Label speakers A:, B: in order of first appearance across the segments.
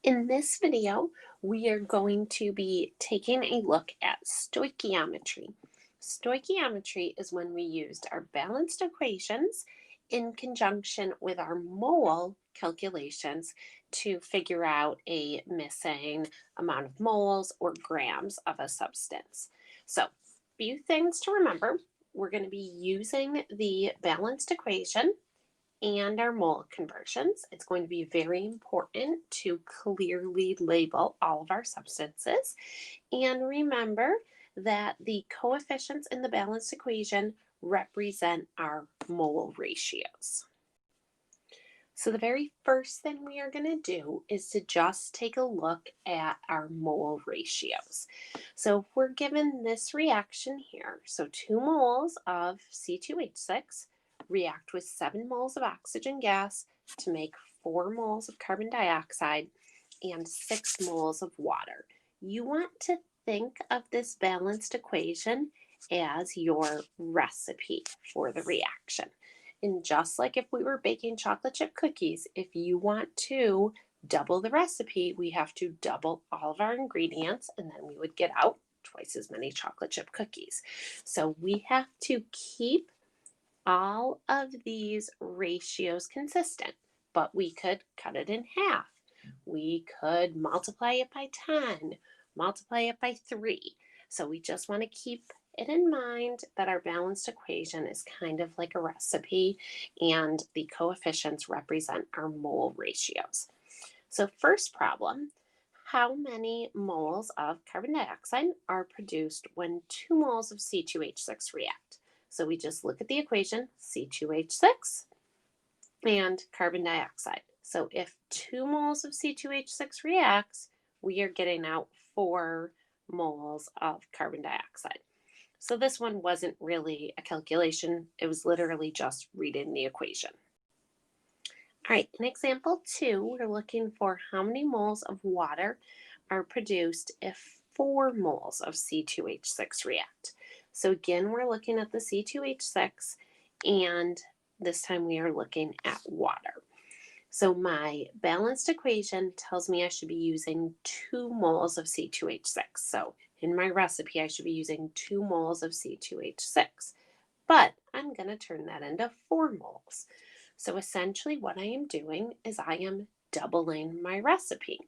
A: In this video, we are going to be taking a look at stoichiometry. Stoichiometry is when we used our balanced equations in conjunction with our mole calculations to figure out a missing amount of moles or grams of a substance. So, few things to remember. We're going to be using the balanced equation and our mole conversions. It's going to be very important to clearly label all of our substances. And remember that the coefficients in the balanced equation represent our mole ratios. So the very first thing we are going to do is to just take a look at our mole ratios. So if we're given this reaction here, so 2 moles of C2H6 react with 7 moles of oxygen gas to make 4 moles of carbon dioxide and 6 moles of water. You want to think of this balanced equation as your recipe for the reaction. And just like if we were baking chocolate chip cookies, if you want to double the recipe, we have to double all of our ingredients, and then we would get out twice as many chocolate chip cookies. So we have to keep all of these ratios consistent, but we could cut it in half. We could multiply it by 10, multiply it by 3. So we just want to keep it in mind that our balanced equation is kind of like a recipe and the coefficients represent our mole ratios. So first problem, how many moles of carbon dioxide are produced when 2 moles of C2H6 react? So we just look at the equation, C2H6 and carbon dioxide. So if 2 moles of C2H6 reacts, we are getting out 4 moles of carbon dioxide. So this one wasn't really a calculation. It was literally just reading the equation. All right, in example 2, we're looking for how many moles of water are produced if 4 moles of C2H6 react. So again, we're looking at the C2H6, and this time we are looking at water. So my balanced equation tells me I should be using 2 moles of C2H6. So in my recipe, I should be using 2 moles of C2H6. But I'm going to turn that into 4 moles. So essentially what I am doing is I am doubling my recipe.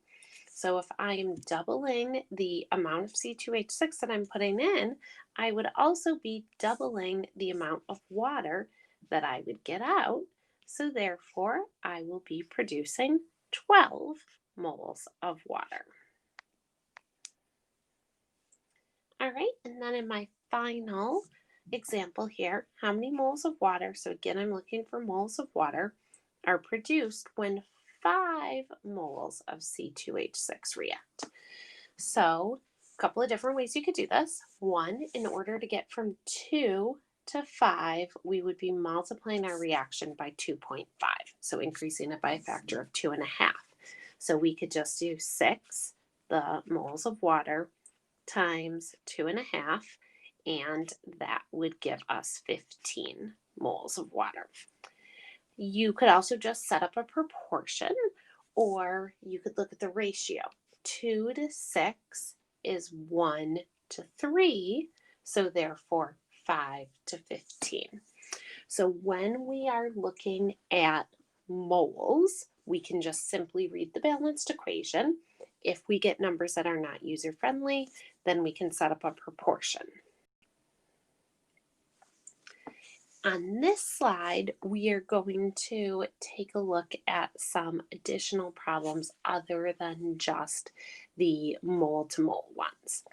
A: So if I am doubling the amount of C2H6 that I'm putting in, I would also be doubling the amount of water that I would get out. So therefore, I will be producing 12 moles of water. All right, and then in my final example here, how many moles of water, so again, I'm looking for moles of water, are produced when 5 moles of C2H6 react. So a couple of different ways you could do this. One, in order to get from 2 to 5, we would be multiplying our reaction by 2.5, so increasing it by a factor of 2.5. So we could just do 6, the moles of water, times 2.5, and that would give us 15 moles of water. You could also just set up a proportion, or you could look at the ratio. 2 to 6 is 1 to 3, so therefore 5 to 15. So when we are looking at moles, we can just simply read the balanced equation. If we get numbers that are not user-friendly, then we can set up a proportion. On this slide, we are going to take a look at some additional problems other than just the mole-to-mole ones.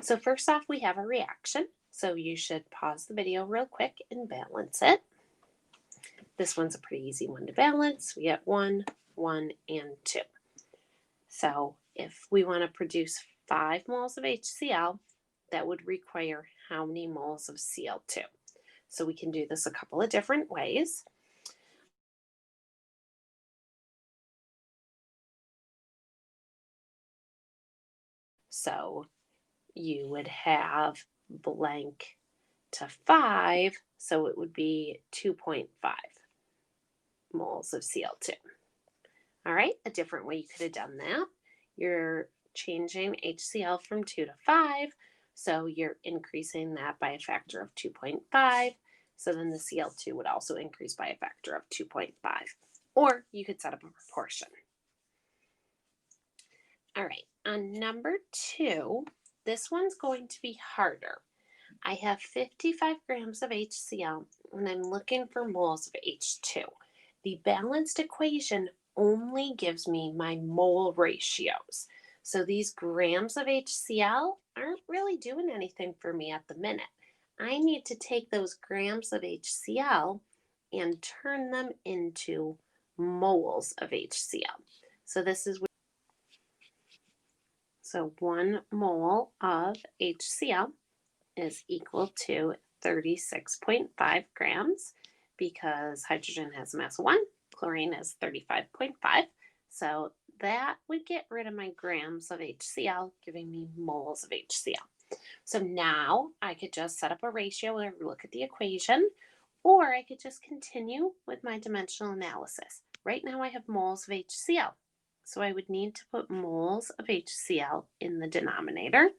A: So first off, we have a reaction. So you should pause the video real quick and balance it. This one's a pretty easy one to balance. We get 1, 1, and 2. So if we want to produce 5 moles of HCl, that would require how many moles of Cl2? So we can do this a couple of different ways. So you would have blank to 5, so it would be 2.5 moles of Cl2. All right, a different way you could have done that you're changing HCl from 2 to 5, so you're increasing that by a factor of 2.5. So then the Cl2 would also increase by a factor of 2.5. Or you could set up a proportion. All right, on number 2, this one's going to be harder. I have 55 grams of HCl and I'm looking for moles of H2. The balanced equation only gives me my mole ratios. So these grams of HCl aren't really doing anything for me at the minute. I need to take those grams of HCl and turn them into moles of HCl. So this is so 1 mole of HCl is equal to 36.5 grams because hydrogen has a mass of 1, chlorine is 35.5. So that would get rid of my grams of HCl, giving me moles of HCl. So now I could just set up a ratio or look at the equation, or I could just continue with my dimensional analysis. Right now I have moles of HCl. So I would need to put moles of HCl in the denominator,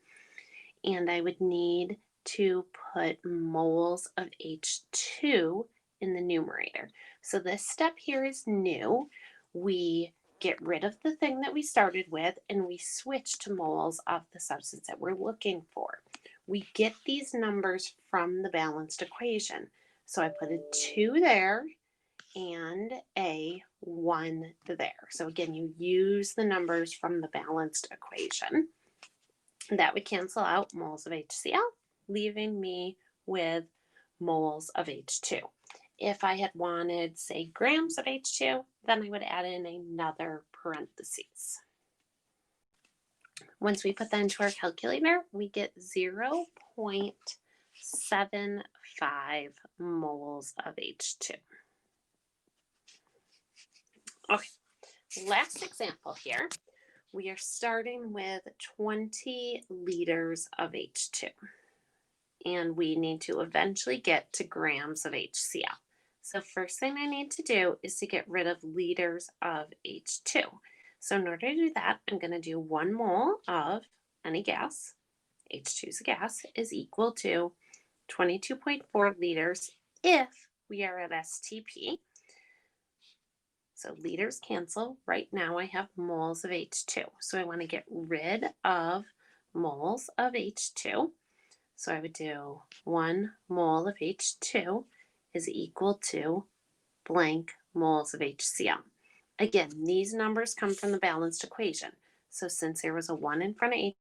A: and I would need to put moles of H2 in the numerator. So this step here is new. We get rid of the thing that we started with and we switch to moles of the substance that we're looking for. We get these numbers from the balanced equation. So I put a 2 there and a 1 there. So again, you use the numbers from the balanced equation. That would cancel out moles of HCl, leaving me with moles of H2. If I had wanted, say, grams of H2, then I would add in another parentheses. Once we put that into our calculator, we get 0.75 moles of H2. Okay, last example here. We are starting with 20 liters of H2. And we need to eventually get to grams of HCl. So first thing I need to do is to get rid of liters of H2. So in order to do that, I'm going to do 1 mole of any gas, H2 is a gas, is equal to 22.4 liters if we are at STP. So liters cancel. Right now I have moles of H2. So I want to get rid of moles of H2. So I would do 1 mole of H2 is equal to blank moles of HCl. Again, these numbers come from the balanced equation. So since there was a 1 in front of H,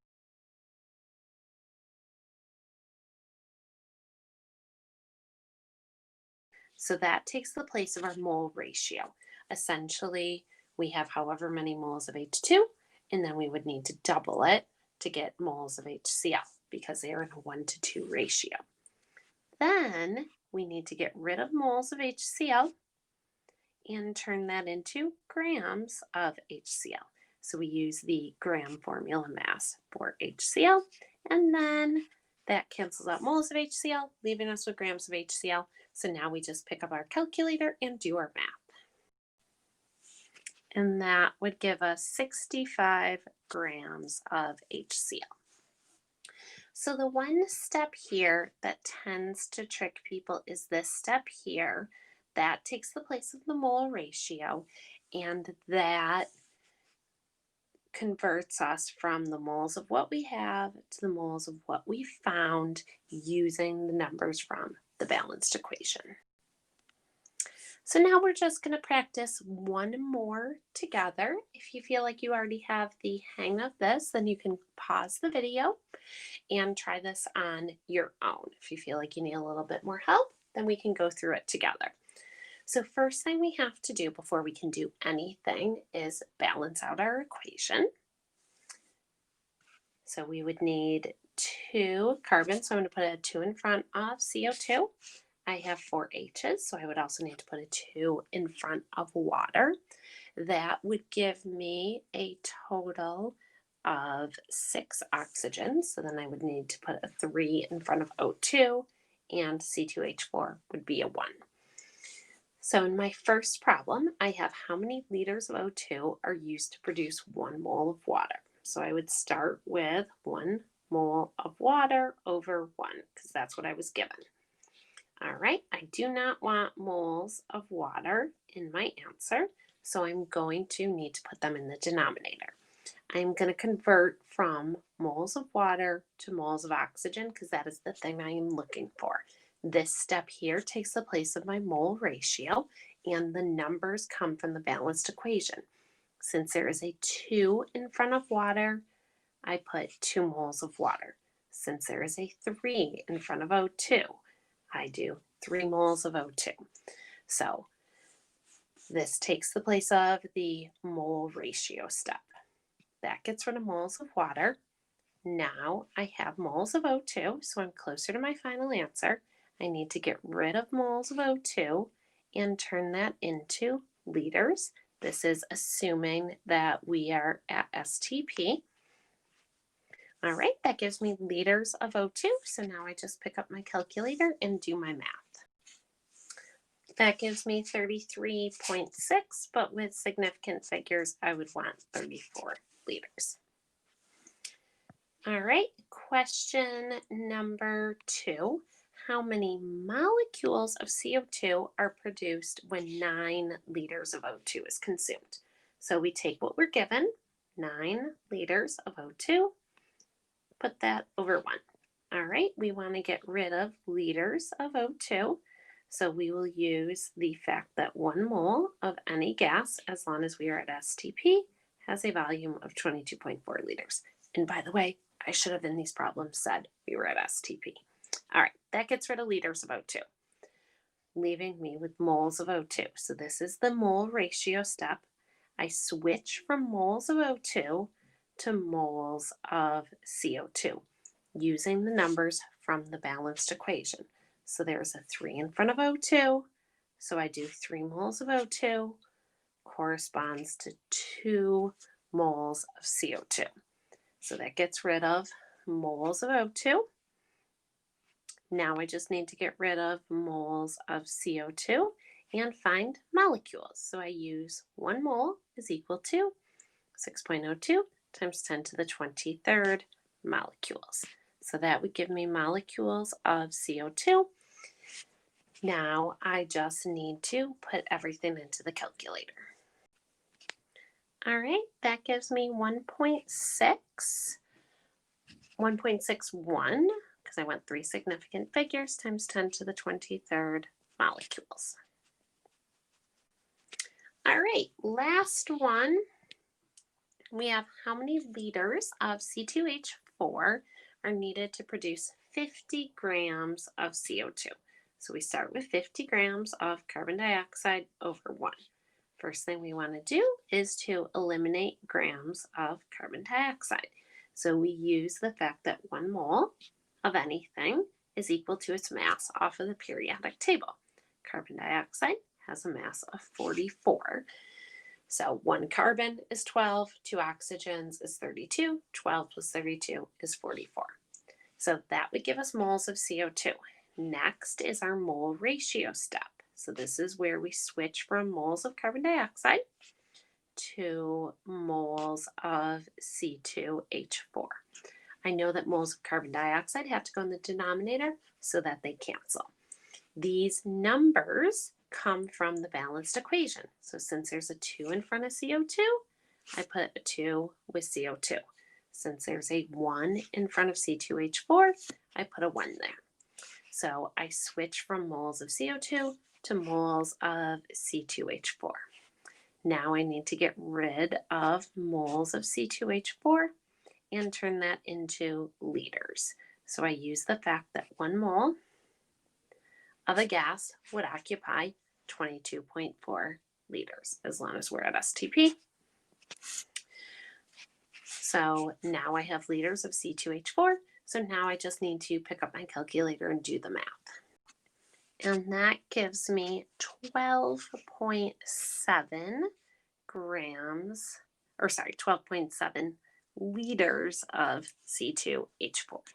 A: so that takes the place of our mole ratio. Essentially, we have however many moles of H2, and then we would need to double it to get moles of HCl because they are in a 1 to 2 ratio. Then we need to get rid of moles of HCl and turn that into grams of HCl. So we use the gram formula mass for HCl, and then that cancels out moles of HCl, leaving us with grams of HCl. So now we just pick up our calculator and do our math. And that would give us 65 grams of HCl. So the one step here that tends to trick people is this step here. That takes the place of the mole ratio, and that converts us from the moles of what we have to the moles of what we found using the numbers from the balanced equation. So now we're just going to practice one more together. If you feel like you already have the hang of this, then you can pause the video and try this on your own. If you feel like you need a little bit more help, then we can go through it together. So first thing we have to do before we can do anything is balance out our equation. So we would need 2 carbons, so I'm going to put a 2 in front of CO2. I have 4 H's, so I would also need to put a 2 in front of water. That would give me a total of 6 oxygens, so then I would need to put a 3 in front of O2, and C2H4 would be a 1. So in my first problem, I have how many liters of O2 are used to produce 1 mole of water. So I would start with 1 mole of water over 1 because that's what I was given. All right, I do not want moles of water in my answer, so I'm going to need to put them in the denominator. I'm going to convert from moles of water to moles of oxygen because that is the thing I am looking for. This step here takes the place of my mole ratio, and the numbers come from the balanced equation. Since there is a 2 in front of water, I put 2 moles of water. Since there is a 3 in front of O2, I do 3 moles of O2. So this takes the place of the mole ratio step. That gets rid of moles of water. Now I have moles of O2, so I'm closer to my final answer. I need to get rid of moles of O2 and turn that into liters. This is assuming that we are at STP. All right, that gives me liters of O2. So now I just pick up my calculator and do my math. That gives me 33.6, but with significant figures, I would want 34 liters. All right, question number 2. How many molecules of CO2 are produced when 9 liters of O2 is consumed? So we take what we're given, 9 liters of O2, put that over 1. All right, we want to get rid of liters of O2. So we will use the fact that 1 mole of any gas, as long as we are at STP, has a volume of 22.4 liters. And by the way, I should have in these problems said we were at STP. All right, that gets rid of liters of O2, leaving me with moles of O2. So this is the mole ratio step. I switch from moles of O2 to moles of CO2 using the numbers from the balanced equation. So there's a 3 in front of O2, so I do 3 moles of O2 corresponds to 2 moles of CO2. So that gets rid of moles of O2. Now I just need to get rid of moles of CO2 and find molecules. So I use 1 mole is equal to 6.02 times 10 to the 23rd molecules. So that would give me molecules of CO2. Now I just need to put everything into the calculator. All right, that gives me 1.61, because I want 3 significant figures, times 10 to the 23rd molecules. All right, last one. We have how many liters of C2H4 are needed to produce 50 grams of CO2. So we start with 50 grams of carbon dioxide over 1. First thing we want to do is to eliminate grams of carbon dioxide. So we use the fact that 1 mole of anything is equal to its mass off of the periodic table. Carbon dioxide has a mass of 44. So 1 carbon is 12, 2 oxygens is 32, 12 plus 32 is 44. So that would give us moles of CO2. Next is our mole ratio step. So this is where we switch from moles of carbon dioxide to moles of C2H4. I know that moles of carbon dioxide have to go in the denominator so that they cancel. These numbers come from the balanced equation. So since there's a 2 in front of CO2, I put a 2 with CO2. Since there's a 1 in front of C2H4, I put a 1 there. So I switch from moles of CO2 to moles of C2H4. Now I need to get rid of moles of C2H4 and turn that into liters. So I use the fact that 1 mole of a gas would occupy 22.4 liters as long as we're at STP. So now I have liters of C2H4. So now I just need to pick up my calculator and do the math. And that gives me 12.7 grams, or sorry, 12.7 liters of C2H4.